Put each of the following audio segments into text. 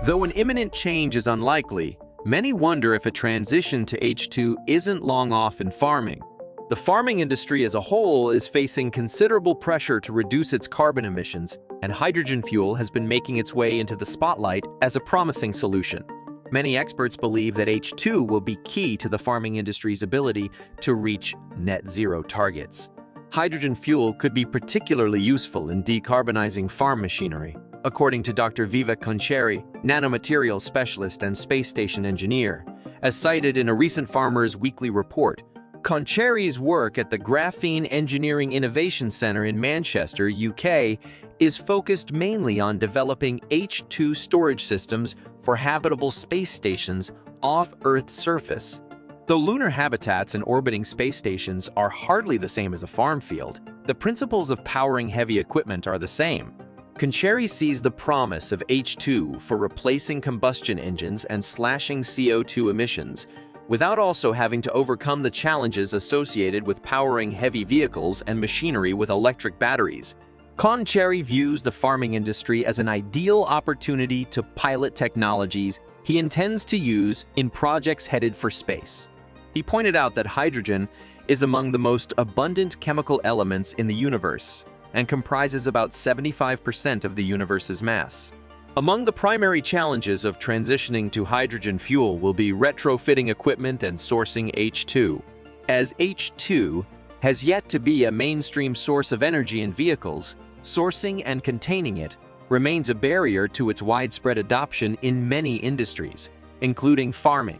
Though an imminent change is unlikely, many wonder if a transition to H2 isn't long off in farming. The farming industry as a whole is facing considerable pressure to reduce its carbon emissions, and hydrogen fuel has been making its way into the spotlight as a promising solution. Many experts believe that H2 will be key to the farming industry's ability to reach net zero targets. Hydrogen fuel could be particularly useful in decarbonizing farm machinery, according to Dr. Vivek Konchari, nanomaterials specialist and space station engineer. As cited in a recent Farmers Weekly report, Konchari's work at the Graphene Engineering Innovation Centre in Manchester, UK, is focused mainly on developing H2 storage systems for habitable space stations off Earth's surface. Though lunar habitats and orbiting space stations are hardly the same as a farm field, the principles of powering heavy equipment are the same. Konchari sees the promise of H2 for replacing combustion engines and slashing CO2 emissions, without also having to overcome the challenges associated with powering heavy vehicles and machinery with electric batteries. Konchari views the farming industry as an ideal opportunity to pilot technologies he intends to use in projects headed for space. He pointed out that hydrogen is among the most abundant chemical elements in the universe and comprises about 75% of the universe's mass. Among the primary challenges of transitioning to hydrogen fuel will be retrofitting equipment and sourcing H2. As H2 has yet to be a mainstream source of energy in vehicles, sourcing and containing it remains a barrier to its widespread adoption in many industries, including farming.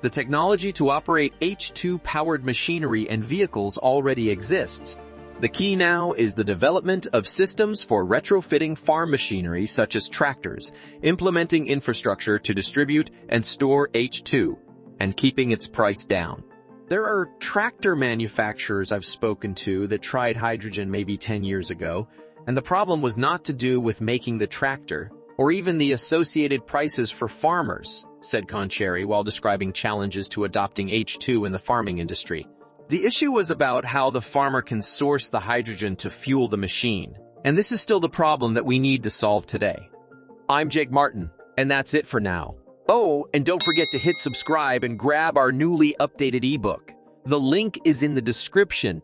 The technology to operate H2-powered machinery and vehicles already exists. The key now is the development of systems for retrofitting farm machinery such as tractors, implementing infrastructure to distribute and store H2, and keeping its price down. There are tractor manufacturers I've spoken to that tried hydrogen maybe 10 years ago, and the problem was not to do with making the tractor, or even the associated prices for farmers, said Konchari while describing challenges to adopting H2 in the farming industry. The issue was about how the farmer can source the hydrogen to fuel the machine, and this is still the problem that we need to solve today. I'm Jake Martin, and that's it for now. Oh, and don't forget to hit subscribe and grab our newly updated ebook. The link is in the description.